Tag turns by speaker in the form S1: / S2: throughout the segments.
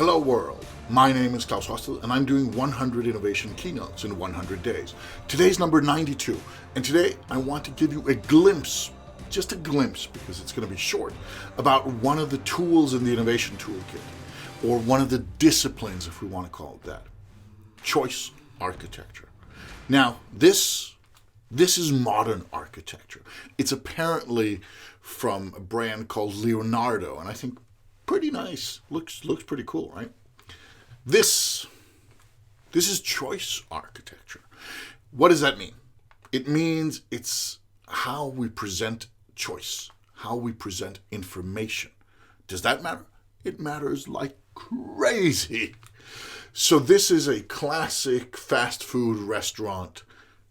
S1: Hello world, my name is Klaus Hostel and I'm doing 100 innovation keynotes in 100 days. Today's number 92 and today I want to give you a glimpse, just a glimpse because it's going to be short, about one of the tools in the innovation toolkit, or one of the disciplines if we want to call it that, choice architecture. Now this is modern architecture. It's apparently from a brand called Leonardo and I think pretty nice. Looks pretty cool, right? This is choice architecture. What does that mean? It means it's how we present choice, how we present information. Does that matter? It matters like crazy. So this is a classic fast food restaurant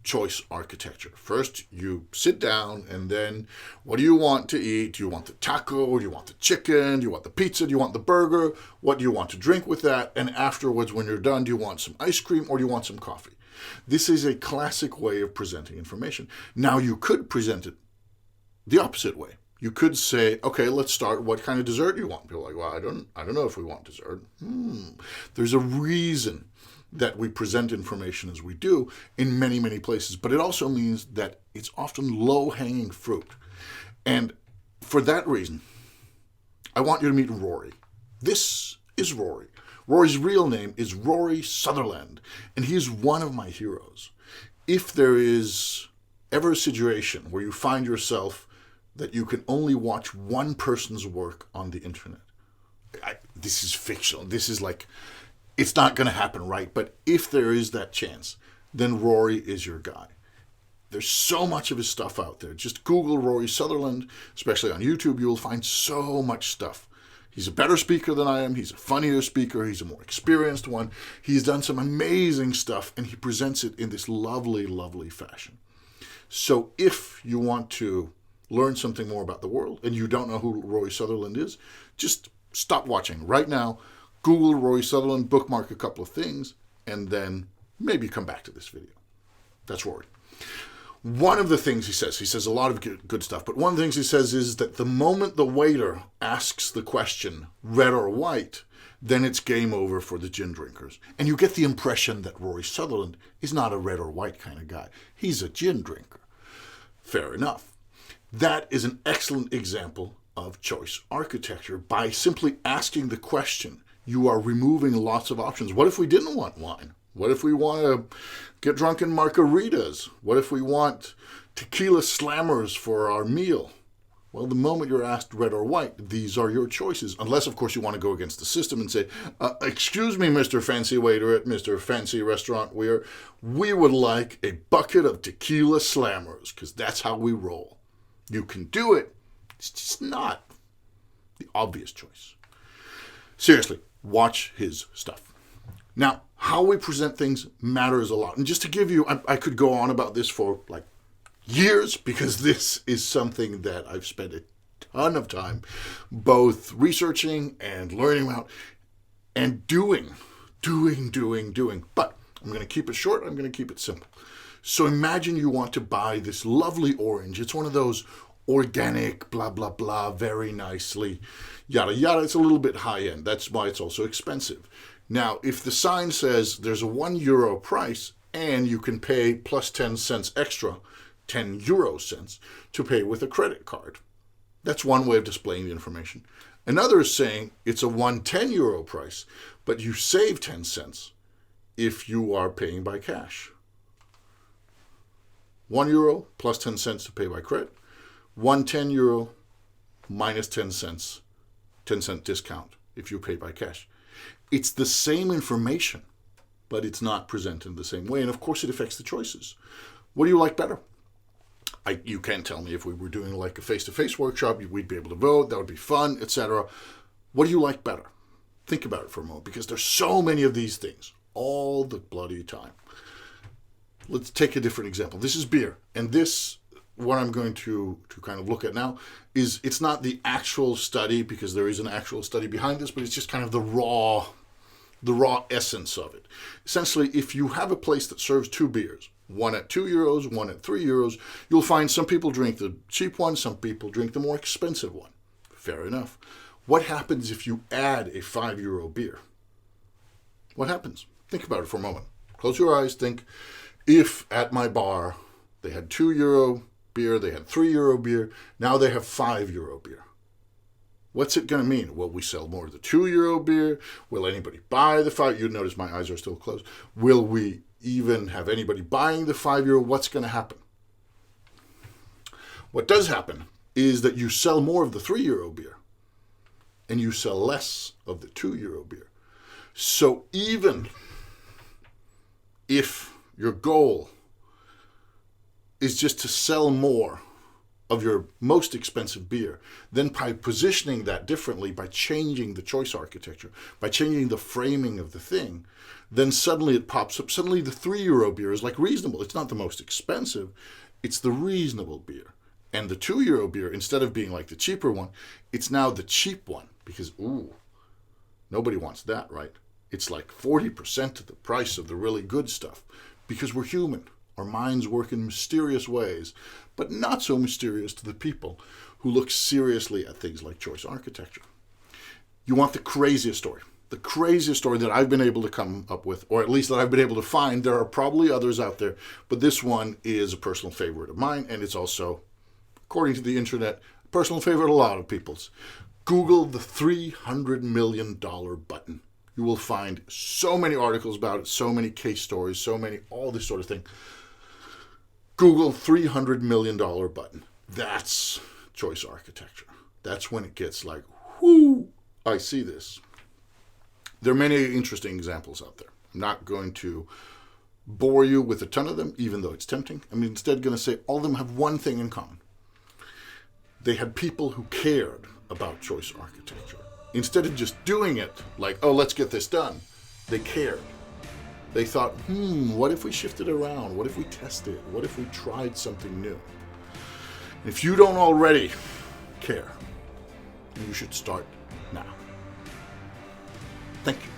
S1: choice architecture. First, you sit down and then what do you want to eat? Do you want the taco? Do you want the chicken? Do you want the pizza? Do you want the burger? What do you want to drink with that? And afterwards, when you're done, do you want some ice cream or do you want some coffee? This is a classic way of presenting information. Now, you could present it the opposite way. You could say, okay, let's start. What kind of dessert do you want? People are like, well, I don't know if we want dessert. There's a reason that we present information as we do in many, many places. But it also means that it's often low-hanging fruit. And for that reason, I want you to meet Rory. This is Rory. Rory's real name is Rory Sutherland, and he's one of my heroes. If there is ever a situation where you find yourself that you can only watch one person's work on the internet, this is fictional. This is like, it's not going to happen, right? But if there is that chance, then Rory is your guy. There's so much of his stuff out there. Just Google Rory Sutherland, especially on YouTube. You will find so much stuff. He's a better speaker than I am. He's a funnier speaker. He's a more experienced one. He's done some amazing stuff, and he presents it in this lovely, lovely fashion. So if you want to learn something more about the world, and you don't know who Rory Sutherland is, just stop watching right now. Google Rory Sutherland, bookmark a couple of things, and then maybe come back to this video. That's Rory. One of the things he says a lot of good stuff, but one of the things he says is that the moment the waiter asks the question, red or white, then it's game over for the gin drinkers. And you get the impression that Rory Sutherland is not a red or white kind of guy. He's a gin drinker. Fair enough. That is an excellent example of choice architecture. By simply asking the question, you are removing lots of options. What if we didn't want wine? What if we want to get drunk in margaritas? What if we want tequila slammers for our meal? Well, the moment you're asked red or white, these are your choices. Unless, of course, you want to go against the system and say, excuse me, Mr. Fancy Waiter at Mr. Fancy Restaurant, we would like a bucket of tequila slammers, because that's how we roll. You can do it. It's just not the obvious choice. Seriously, watch his stuff. Now, how we present things matters a lot. And just to give you, I could go on about this for like years, because this is something that I've spent a ton of time both researching and learning about and doing. But I'm going to keep it short. I'm going to keep it simple. So imagine you want to buy this lovely orange. It's one of those organic, blah, blah, blah, very nicely, yada, yada. It's a little bit high end. That's why it's also expensive. Now, if the sign says there's a €1 price and you can pay plus 10 cents extra, 10 euro cents, to pay with a credit card, that's one way of displaying the information. Another is saying it's a €110 price, but you save 10 cents if you are paying by cash. €1 plus 10 cents to pay by credit. €110 minus 10 cents, 10-cent discount if you pay by cash. It's the same information, but it's not presented in the same way. And of course, it affects the choices. What do you like better? You can't tell me if we were doing like a face-to-face workshop, we'd be able to vote, that would be fun, etc. What do you like better? Think about it for a moment, because there's so many of these things all the bloody time. Let's take a different example. This is beer, and this, what I'm going to kind of look at now, is it's not the actual study, because there is an actual study behind this, but it's just kind of the raw essence of it. Essentially, if you have a place that serves two beers, one at €2, one at €3, you'll find some people drink the cheap one, some people drink the more expensive one. Fair enough. What happens if you add a €5 beer? What happens? Think about it for a moment. Close your eyes. Think if at my bar they had €2 beer, they had €3 beer, now they have €5 beer. What's it going to mean? Will we sell more of the €2 beer? Will anybody buy the €5? You notice my eyes are still closed. Will we even have anybody buying the €5? What's going to happen? What does happen is that you sell more of the €3 beer and you sell less of the €2 beer. So even if your goal is just to sell more of your most expensive beer, then by positioning that differently, by changing the choice architecture, by changing the framing of the thing, then suddenly it pops up. Suddenly the €3 beer is like reasonable. It's not the most expensive, it's the reasonable beer. And the €2 beer, instead of being like the cheaper one, it's now the cheap one. Because, nobody wants that, right? It's like 40% of the price of the really good stuff. Because we're human. Our minds work in mysterious ways, but not so mysterious to the people who look seriously at things like choice architecture. You want the craziest story. The craziest story that I've been able to come up with, or at least that I've been able to find. There are probably others out there, but this one is a personal favorite of mine, and it's also, according to the internet, a personal favorite of a lot of people's. Google the $300 million button. You will find so many articles about it, so many case stories, so many, all this sort of thing. Google $300 million button. That's choice architecture. That's when it gets like, whoo, I see this. There are many interesting examples out there. I'm not going to bore you with a ton of them, even though it's tempting. I'm instead going to say all of them have one thing in common. They had people who cared about choice architecture. Instead of just doing it like, oh, let's get this done, they cared. They thought, what if we shifted around? What if we tested? What if we tried something new? If you don't already care, you should start now. Thank you.